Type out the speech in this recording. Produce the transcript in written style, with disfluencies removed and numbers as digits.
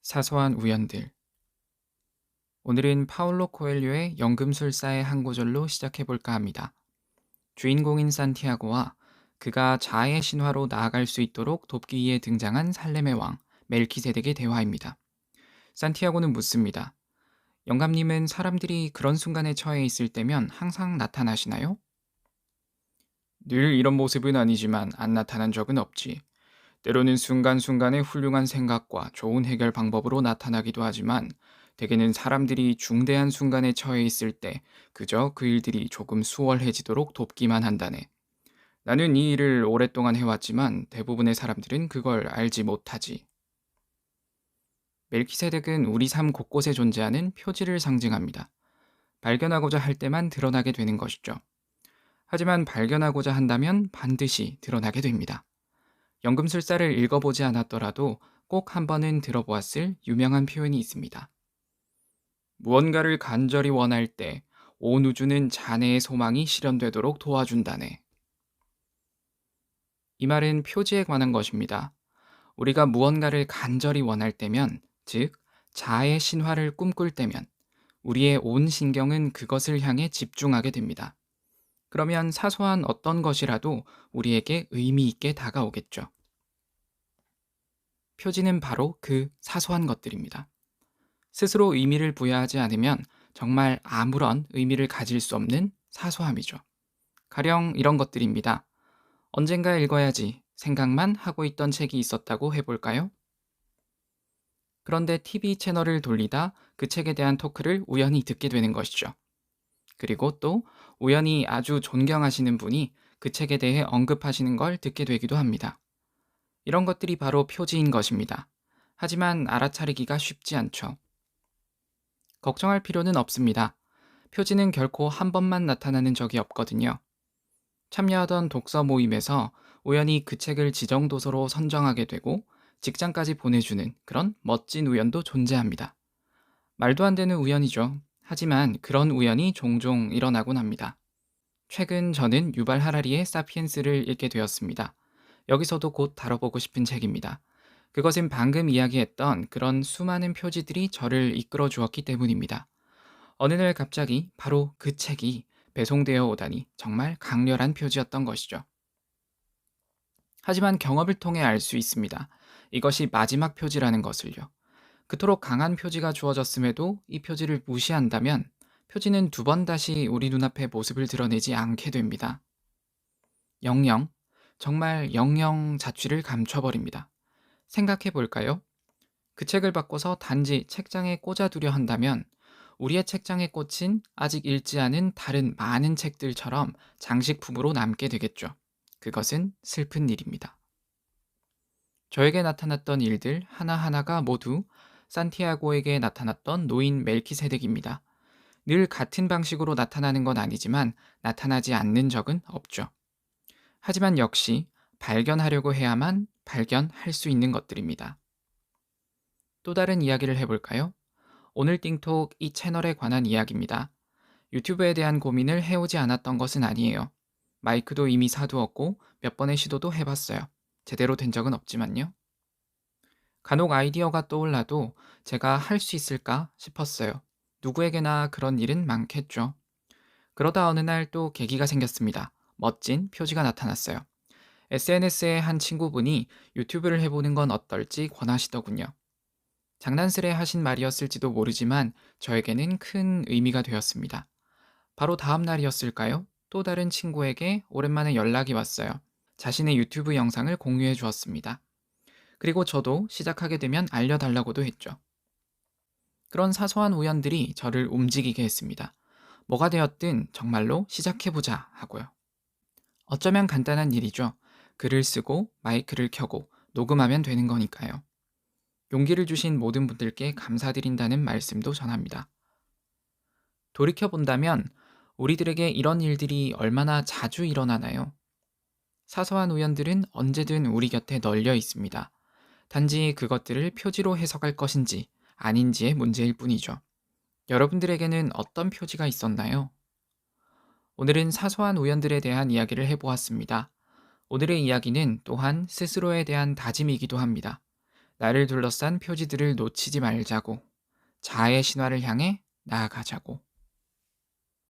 사소한 우연들. 오늘은 파울로 코엘료의 연금술사의 한 구절로 시작해 볼까 합니다. 주인공인 산티아고와 그가 자아의 신화로 나아갈 수 있도록 돕기 위해 등장한 살렘의 왕 멜키세덱의 대화입니다. 산티아고는 묻습니다. 영감님은 사람들이 그런 순간에 처해 있을 때면 항상 나타나시나요? 늘 이런 모습은 아니지만 안 나타난 적은 없지. 때로는 순간순간의 훌륭한 생각과 좋은 해결 방법으로 나타나기도 하지만 대개는 사람들이 중대한 순간에 처해 있을 때 그저 그 일들이 조금 수월해지도록 돕기만 한다네. 나는 이 일을 오랫동안 해왔지만 대부분의 사람들은 그걸 알지 못하지. 멜키세덱은 우리 삶 곳곳에 존재하는 표지를 상징합니다. 발견하고자 할 때만 드러나게 되는 것이죠. 하지만 발견하고자 한다면 반드시 드러나게 됩니다. 연금술사를 읽어보지 않았더라도 꼭 한 번은 들어보았을 유명한 표현이 있습니다. 무언가를 간절히 원할 때 온 우주는 자네의 소망이 실현되도록 도와준다네. 이 말은 표지에 관한 것입니다. 우리가 무언가를 간절히 원할 때면, 즉, 자아의 신화를 꿈꿀 때면, 우리의 온 신경은 그것을 향해 집중하게 됩니다. 그러면 사소한 어떤 것이라도 우리에게 의미 있게 다가오겠죠. 표지는 바로 그 사소한 것들입니다. 스스로 의미를 부여하지 않으면 정말 아무런 의미를 가질 수 없는 사소함이죠. 가령 이런 것들입니다. 언젠가 읽어야지 생각만 하고 있던 책이 있었다고 해볼까요? 그런데 TV 채널을 돌리다 그 책에 대한 토크를 우연히 듣게 되는 것이죠. 그리고 또 우연히 아주 존경하시는 분이 그 책에 대해 언급하시는 걸 듣게 되기도 합니다. 이런 것들이 바로 표지인 것입니다. 하지만 알아차리기가 쉽지 않죠. 걱정할 필요는 없습니다. 표지는 결코 한 번만 나타나는 적이 없거든요. 참여하던 독서 모임에서 우연히 그 책을 지정도서로 선정하게 되고 직장까지 보내주는 그런 멋진 우연도 존재합니다. 말도 안 되는 우연이죠. 하지만 그런 우연이 종종 일어나곤 합니다. 최근 저는 유발 하라리의 사피엔스를 읽게 되었습니다. 여기서도 곧 다뤄보고 싶은 책입니다. 그것은 방금 이야기했던 그런 수많은 표지들이 저를 이끌어 주었기 때문입니다. 어느 날 갑자기 바로 그 책이 배송되어 오다니 정말 강렬한 표지였던 것이죠. 하지만 경험을 통해 알 수 있습니다. 이것이 마지막 표지라는 것을요. 그토록 강한 표지가 주어졌음에도 이 표지를 무시한다면 표지는 두 번 다시 우리 눈앞에 모습을 드러내지 않게 됩니다. 영영, 정말 영영 자취를 감춰버립니다. 생각해 볼까요? 그 책을 바꿔서 단지 책장에 꽂아두려 한다면 우리의 책장에 꽂힌 아직 읽지 않은 다른 많은 책들처럼 장식품으로 남게 되겠죠. 그것은 슬픈 일입니다. 저에게 나타났던 일들 하나하나가 모두 산티아고에게 나타났던 노인 멜키세덱입니다. 늘 같은 방식으로 나타나는 건 아니지만 나타나지 않는 적은 없죠. 하지만 역시 발견하려고 해야만 발견할 수 있는 것들입니다. 또 다른 이야기를 해볼까요? 오늘 띵톡 이 채널에 관한 이야기입니다. 유튜브에 대한 고민을 해오지 않았던 것은 아니에요. 마이크도 이미 사두었고 몇 번의 시도도 해봤어요. 제대로 된 적은 없지만요. 간혹 아이디어가 떠올라도 제가 할 수 있을까 싶었어요. 누구에게나 그런 일은 많겠죠. 그러다 어느 날 또 계기가 생겼습니다. 멋진 표지가 나타났어요. SNS의 한 친구분이 유튜브를 해보는 건 어떨지 권하시더군요. 장난스레 하신 말이었을지도 모르지만 저에게는 큰 의미가 되었습니다. 바로 다음 날이었을까요? 또 다른 친구에게 오랜만에 연락이 왔어요. 자신의 유튜브 영상을 공유해 주었습니다. 그리고 저도 시작하게 되면 알려달라고도 했죠. 그런 사소한 우연들이 저를 움직이게 했습니다. 뭐가 되었든 정말로 시작해보자 하고요. 어쩌면 간단한 일이죠. 글을 쓰고 마이크를 켜고 녹음하면 되는 거니까요. 용기를 주신 모든 분들께 감사드린다는 말씀도 전합니다. 돌이켜본다면 우리들에게 이런 일들이 얼마나 자주 일어나나요? 사소한 우연들은 언제든 우리 곁에 널려 있습니다. 단지 그것들을 표지로 해석할 것인지 아닌지의 문제일 뿐이죠. 여러분들에게는 어떤 표지가 있었나요? 오늘은 사소한 우연들에 대한 이야기를 해보았습니다. 오늘의 이야기는 또한 스스로에 대한 다짐이기도 합니다. 나를 둘러싼 표지들을 놓치지 말자고. 자아의 신화를 향해 나아가자고.